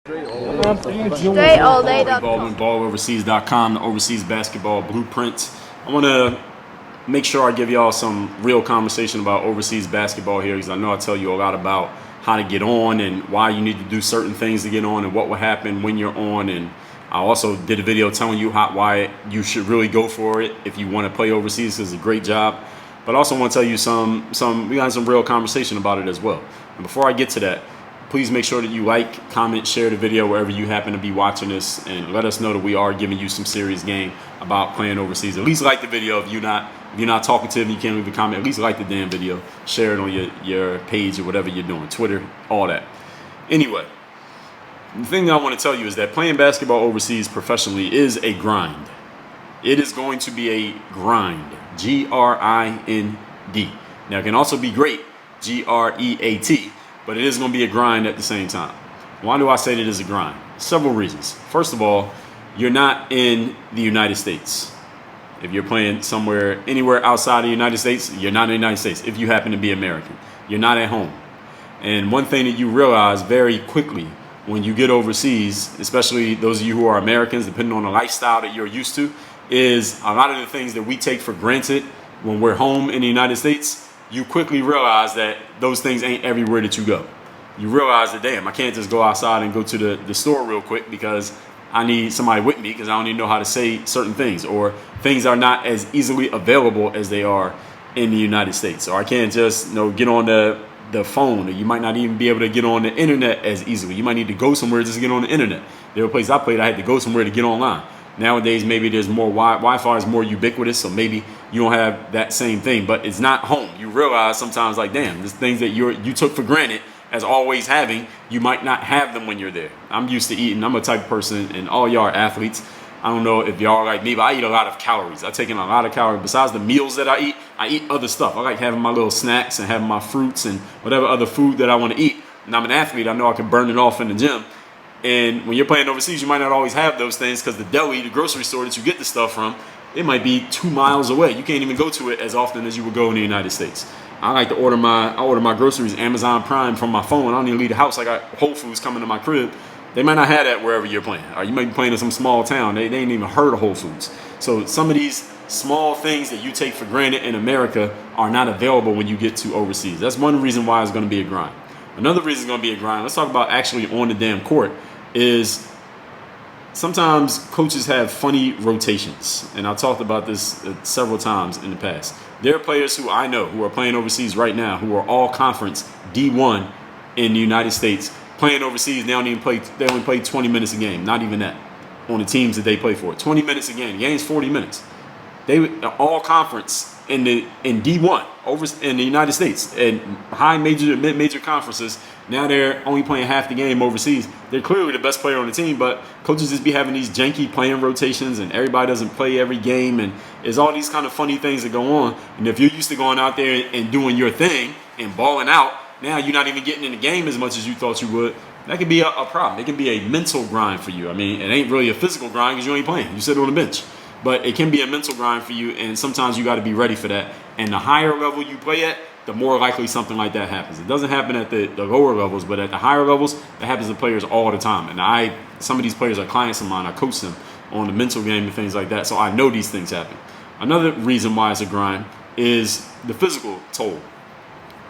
Dre all day. Dre Baldwin, balloverseas.com, the overseas basketball blueprint. I want to make sure I give y'all some real conversation about overseas basketball here, because I know I tell you a lot about how to get on and why you need to do certain things to get on and what will happen when you're on. And I also did a video telling you why you should really go for it if you want to play overseas. It's a great job. But I also want to tell you we got some real conversation about it as well. And before I get to that, please make sure that you like, comment, share the video wherever you happen to be watching this, and let us know that we are giving you some serious game about playing overseas. At least like the video. If you're not talkative and you can't leave a comment, at least like the damn video. Share it on your page or whatever you're doing, Twitter, all that. Anyway, the thing that I want to tell you is that playing basketball overseas professionally is a grind. It is going to be a grind. G-R-I-N-D. Now, it can also be great. G-R-E-A-T. But it is going to be a grind at the same time. Why do I say that it is a grind? Several reasons. First of all, you're not in the United States. If you're playing anywhere outside the United States, you're not in the United States. If you happen to be American, you're not at home. And one thing that you realize very quickly when you get overseas, especially those of you who are Americans, depending on the lifestyle that you're used to, is a lot of the things that we take for granted when we're home in the United States. You quickly realize that those things ain't everywhere that you go. You realize that, damn, I can't just go outside and go to the store real quick because I need somebody with me because I don't even know how to say certain things, or things are not as easily available as they are in the United States. Or I can't just get on the phone, or you might not even be able to get on the internet as easily. You might need to go somewhere just to get on the internet. There were places I played, I had to go somewhere to get online. Nowadays, maybe there's more Wi-Fi is more ubiquitous, so maybe you don't have that same thing, but it's not home. You realize sometimes, like, damn, there's things that you took for granted as always having, you might not have them when you're there. I'm used to eating. I'm a type of person, and all y'all are athletes. I don't know if y'all are like me, but I eat a lot of calories. I take in a lot of calories. Besides the meals that I eat other stuff. I like having my little snacks and having my fruits and whatever other food that I want to eat. And I'm an athlete. I know I can burn it off in the gym. And when you're playing overseas, you might not always have those things because the deli, the grocery store that you get the stuff from, it might be 2 miles away. You can't even go to it as often as you would go in the United States. I like to order my groceries Amazon Prime from my phone. I don't even leave the house. I got Whole Foods coming to my crib. They might not have that wherever you're playing. Or you might be playing in some small town. They ain't even heard of Whole Foods. So some of these small things that you take for granted in America are not available when you get to overseas. That's one reason why it's going to be a grind. Another reason it's going to be a grind, let's talk about actually on the damn court, is sometimes coaches have funny rotations. And I talked about this several times in the past. There are players who I know who are playing overseas right now who are all conference D1 in the United States. Playing overseas, they only play 20 minutes a game, not even that, on the teams that they play for. 20 minutes a game. The game's 40 minutes. They all conference in D1 over in the United States and high major, mid-major conferences. Now they're only playing half the game overseas. They're clearly the best player on the team, but coaches just be having these janky playing rotations, and everybody doesn't play every game, and there's all these kind of funny things that go on. And if you're used to going out there and doing your thing and balling out, now you're not even getting in the game as much as you thought you would. That could be a problem. It can be a mental grind for you. I mean, it ain't really a physical grind because you ain't playing. You sit on the bench. But it can be a mental grind for you, and sometimes you got to be ready for that. And the higher level you play at, the more likely something like that happens. It doesn't happen at the lower levels, but at the higher levels, that happens to players all the time. And some of these players are clients of mine. I coach them on the mental game and things like that, so I know these things happen. Another reason why it's a grind is the physical toll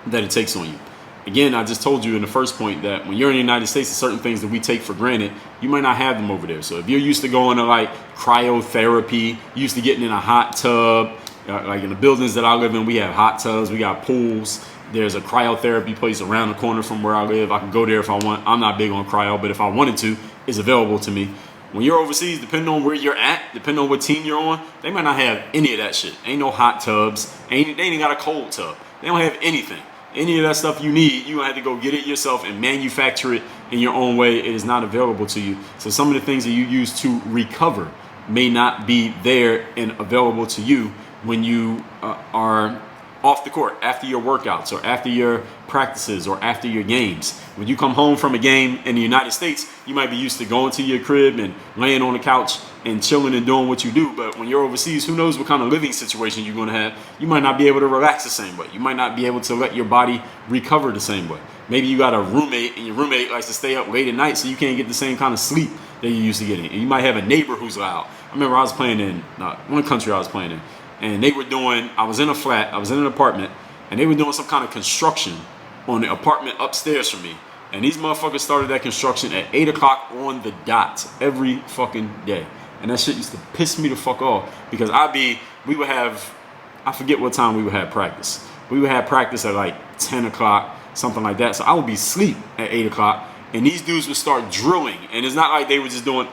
that it takes on you. Again, I just told you in the first point that when you're in the United States, there's certain things that we take for granted, you might not have them over there. So if you're used to going to like cryotherapy, used to getting in a hot tub, like in the buildings that I live in, we have hot tubs, we got pools. There's a cryotherapy place around the corner from where I live. I can go there if I want. I'm not big on cryo, but if I wanted to, it's available to me. When you're overseas, depending on where you're at, depending on what team you're on, they might not have any of that shit. Ain't no hot tubs. They ain't got a cold tub. They don't have anything. Any of that stuff you need, you have to go get it yourself and manufacture it in your own way. It is not available to you. So some of the things that you use to recover may not be there and available to you when you are off the court, after your workouts or after your practices or after your games. When you come home from a game in the United States, you might be used to going to your crib and laying on the couch and chilling and doing what you do. But when you're overseas, who knows what kind of living situation you're going to have. You might not be able to relax the same way. You might not be able to let your body recover the same way. Maybe you got a roommate and your roommate likes to stay up late at night, so you can't get the same kind of sleep that you used to getting. And you might have a neighbor who's loud. I remember I was playing in one country I was playing in, and I was in a flat, I was in an apartment, and they were doing some kind of construction on the apartment upstairs from me. And these motherfuckers started that construction at 8 o'clock on the dot every fucking day. And that shit used to piss me the fuck off, because I forget what time we would have practice. We would have practice at like 10 o'clock, something like that. So I would be asleep at 8 o'clock, and these dudes would start drilling. And it's not like they were just doing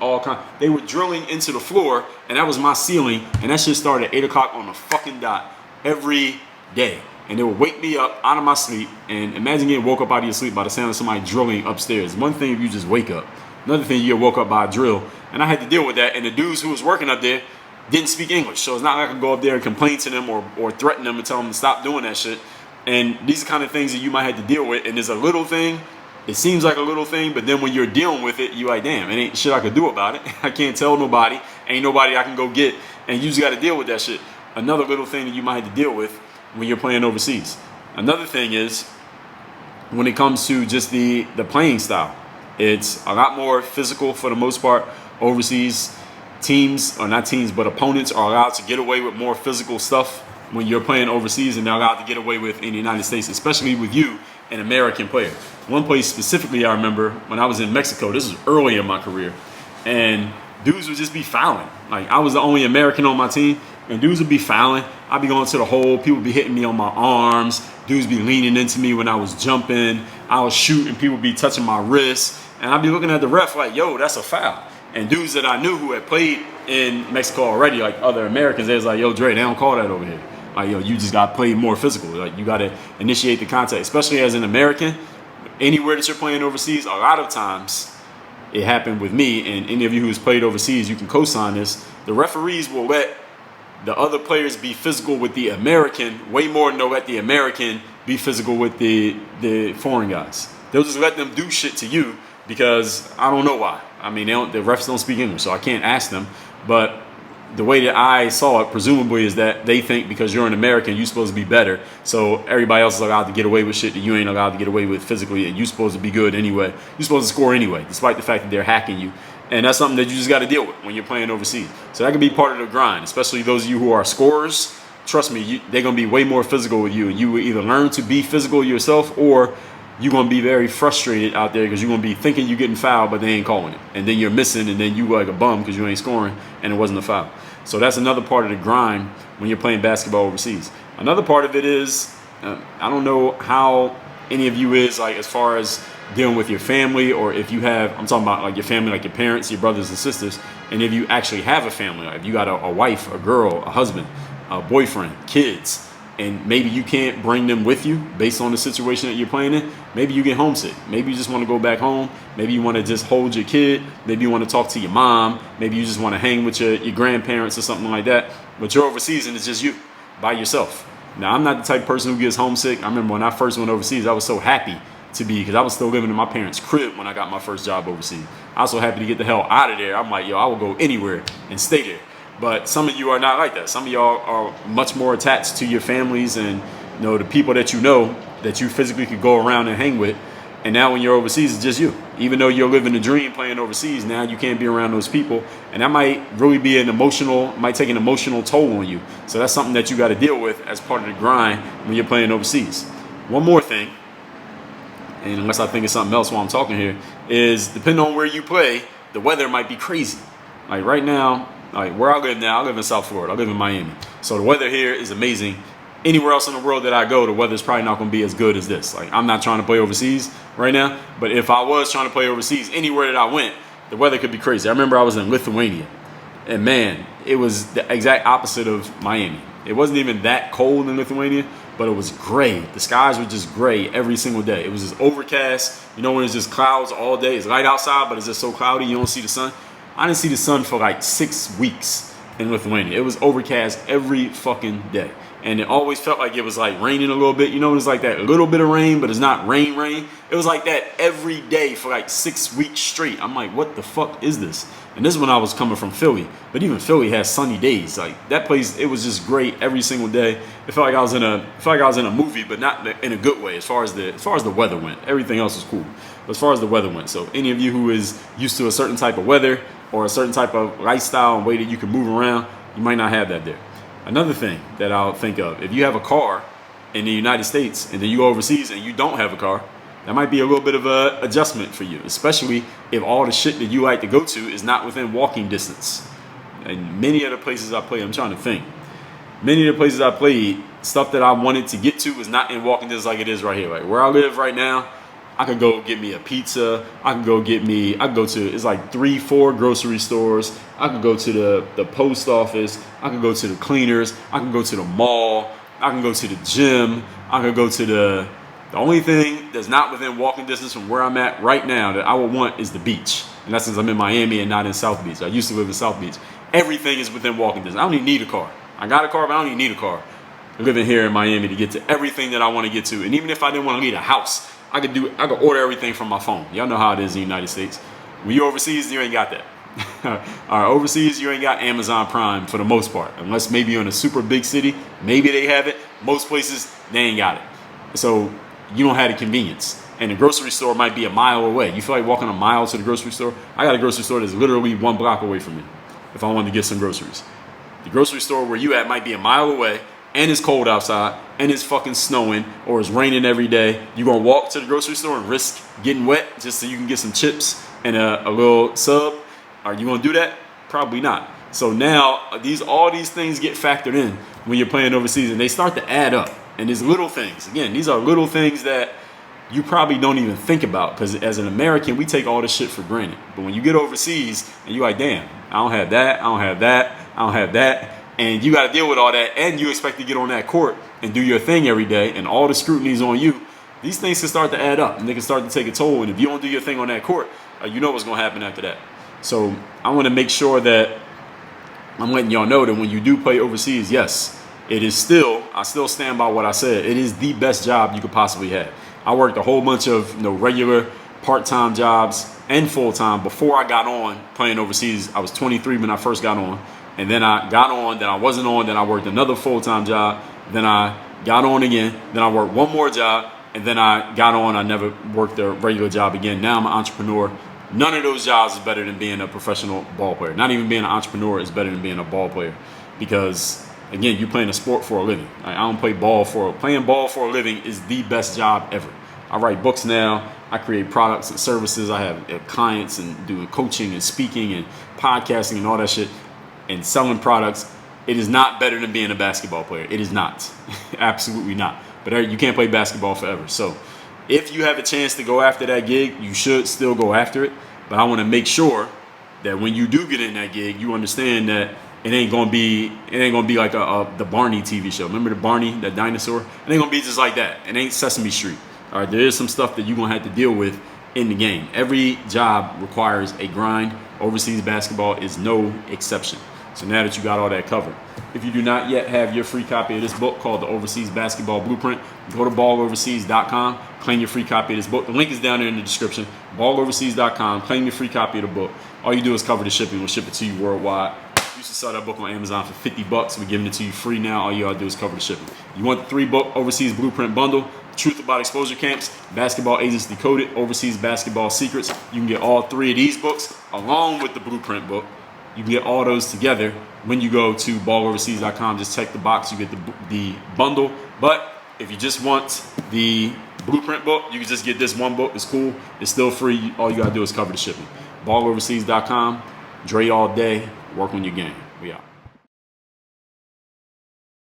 they were drilling into the floor, and that was my ceiling, and that shit started at 8 o'clock on the fucking dot every day. And they would wake me up out of my sleep, and imagine getting woke up out of your sleep by the sound of somebody drilling upstairs. One thing if you just wake up. Another thing, you get woke up by a drill. And I had to deal with that, and the dudes who was working up there didn't speak English. So it's not like I could go up there and complain to them or threaten them and tell them to stop doing that shit. And these are the kind of things that you might have to deal with. And there's a little thing, it seems like a little thing, but then when you're dealing with it, you're like, damn, it ain't shit I could do about it. I can't tell nobody. Ain't nobody I can go get. And you just got to deal with that shit. Another little thing that you might have to deal with when you're playing overseas. Another thing is when it comes to just the playing style. It's a lot more physical for the most part. Overseas teams, or not teams, but opponents are allowed to get away with more physical stuff when you're playing overseas, and they're allowed to get away with in the United States, especially with you, an American player. One place specifically I remember when I was in Mexico, this was early in my career, and dudes would just be fouling. Like, I was the only American on my team, and dudes would be fouling. I'd be going to the hole, people would be hitting me on my arms, dudes be leaning into me when I was jumping, I was shooting, people would be touching my wrists, and I'd be looking at the ref like, yo, that's a foul. And dudes that I knew who had played in Mexico already, like other Americans, they was like, yo, Dre, they don't call that over here. Like, yo, you just got played more physical. Like, you got to initiate the contact, especially as an American. Anywhere that you're playing overseas, a lot of times it happened with me, and any of you who's played overseas, you can co-sign this. The referees will let the other players be physical with the American way more than they'll let the American be physical with the foreign guys. They'll just let them do shit to you because I don't know why. I mean, the refs don't speak English, so I can't ask them. But the way that I saw it, presumably, is that they think because you're an American, you're supposed to be better. So everybody else is allowed to get away with shit that you ain't allowed to get away with physically, and you're supposed to be good anyway. You're supposed to score anyway, despite the fact that they're hacking you. And that's something that you just got to deal with when you're playing overseas. So that can be part of the grind, especially those of you who are scorers. Trust me, they're going to be way more physical with you, and you will either learn to be physical yourself, or you're going to be very frustrated out there because you're going to be thinking you're getting fouled, but they ain't calling it. And then you're missing, and then you like a bum because you ain't scoring, and it wasn't a foul. So that's another part of the grind when you're playing basketball overseas. Another part of it is, I don't know how any of you is like as far as dealing with your family, or if you have, I'm talking about like your family, like your parents, your brothers and sisters, and if you actually have a family, like if you got a wife, a girl, a husband, a boyfriend, kids, and maybe you can't bring them with you based on the situation that you're playing in. Maybe you get homesick. Maybe you just want to go back home. Maybe you want to just hold your kid. Maybe you want to talk to your mom. Maybe you just want to hang with your grandparents or something like that. But you're overseas and it's just you by yourself. Now, I'm not the type of person who gets homesick. I remember when I first went overseas, I was so happy to be, because I was still living in my parents' crib when I got my first job overseas. I was so happy to get the hell out of there. I'm like, yo, I will go anywhere and stay there. But some of you are not like that. Some of y'all are much more attached to your families and, you know, the people that you know that you physically could go around and hang with. And now when you're overseas, it's just you. Even though you're living the dream playing overseas, now you can't be around those people. And that might really be might take an emotional toll on you. So that's something that you got to deal with as part of the grind when you're playing overseas. One more thing, and unless I think of something else while I'm talking here, is depending on where you play, the weather might be crazy. Like right now, like where I live now, I live in South Florida. I live in Miami. So the weather here is amazing. Anywhere else in the world that I go, the weather's probably not going to be as good as this. Like, I'm not trying to play overseas right now, but if I was trying to play overseas, anywhere that I went, the weather could be crazy. I remember I was in Lithuania, and man, it was the exact opposite of Miami. It wasn't even that cold in Lithuania, but it was gray. The skies were just gray every single day. It was just overcast. You know, when it's just clouds all day. It's light outside, but it's just so cloudy, you don't see the sun. I didn't see the sun for like 6 weeks in Lithuania. It was overcast every fucking day. and it always felt like it was like raining a little bit. You know, it's like that little bit of rain, but it's not rain. It was like that every day for like 6 weeks straight. I'm like, what the fuck is this? And this is when I was coming from Philly. But even Philly has sunny days. Like that place, it was just great every single day. It felt like I was in a movie, but not in a good way. As far as the weather went, everything else was cool. But as far as the weather went, so any of you who is used to a certain type of weather or a certain type of lifestyle and way that you can move around, you might not have that there. Another thing that I'll think of, if you have a car in the United States and then you go overseas and you don't have a car, that might be a little bit of a adjustment for you, especially if all the shit that you like to go to is not within walking distance. And many of the places I played, I'm trying to think, many of the places I played, stuff that I wanted to get to was not in walking distance like it is right here. Like where I live right now, I could go get me a pizza. I could go to, it's like 3-4 grocery stores. I could go to the post office. I could go to the cleaners. I can go to the mall. I can go to the gym. I could go to the only thing that's not within walking distance from where I'm at right now that I would want is the beach. And that's since I'm in Miami and not in South Beach. I used to live in South Beach. Everything is within walking distance. I don't even need a car. I got a car, but I don't even need a car. I'm living here in Miami to get to everything that I want to get to. And even if I didn't want to leave the house, I could order everything from my phone. Y'all know how it is in the United States. When you're overseas, you ain't got that. All right, overseas, you ain't got Amazon Prime for the most part. Unless maybe you're in a super big city, maybe they have it. Most places, they ain't got it. So you don't have the convenience. And the grocery store might be a mile away. You feel like walking a mile to the grocery store? I got a grocery store that's literally 1 block away from me if I wanted to get some groceries. The grocery store where you at might be a mile away, and it's cold outside, and it's fucking snowing, or it's raining every day. You gonna walk to the grocery store and risk getting wet just so you can get some chips and a little sub? Are you gonna do that? Probably not. So now all these things get factored in when you're playing overseas, and they start to add up. And these little things, again, these are little things that you probably don't even think about, because as an American, we take all this shit for granted. But when you get overseas and you're like, damn, I don't have that, I don't have that, I don't have that. And you got to deal with all that, and you expect to get on that court and do your thing every day, and all the scrutiny is on you. These things can start to add up, and they can start to take a toll. And if you don't do your thing on that court, you know what's going to happen after that. So I want to make sure that I'm letting y'all know that when you do play overseas, yes, it is still, I still stand by what I said. It is the best job you could possibly have. I worked a whole bunch of regular part-time jobs and full-time before I got on playing overseas. I was 23 when I first got on. And then I got on, then I wasn't on, then I worked another full-time job, then I got on again, then I worked one more job, and then I got on, I never worked a regular job again. Now I'm an entrepreneur. None of those jobs is better than being a professional ball player. Not even being an entrepreneur is better than being a ball player, because again, you're playing a sport for a living. I don't play ball playing ball for a living is the best job ever. I write books now. I create products and services. I have clients and doing coaching and speaking and podcasting and all that shit. And selling products. It is not better than being a basketball player. It is not. Absolutely not. But you can't play basketball forever. So if you have a chance to go after that gig, you should still go after it. But I want to make sure that when you do get in that gig, you understand that it ain't gonna be like the Barney TV show. Remember the Barney, that dinosaur? It ain't gonna be just like that. It ain't Sesame Street. All right, there is some stuff that you're gonna have to deal with in the game. Every job requires a grind. Overseas basketball is no exception. So now that you got all that covered, if you do not yet have your free copy of this book called The Overseas Basketball Blueprint, go to balloverseas.com, claim your free copy of this book. The link is down there in the description. Balloverseas.com, claim your free copy of the book. All you do is cover the shipping. We'll ship it to you worldwide. You should sell that book on Amazon for $50. We're giving it to you free now. All you gotta do is cover the shipping. You want the 3-book Overseas Blueprint bundle, Truth About Exposure Camps, Basketball Agents Decoded, Overseas Basketball Secrets. You can get all 3 of these books along with the Blueprint book. You can get all those together when you go to balloverseas.com. Just check the box, you get the bundle. But if you just want the Blueprint book, you can just get this one book. It's cool. It's still free. All you gotta do is cover the shipping. Balloverseas.com. Dre all day. Work on your game. We out.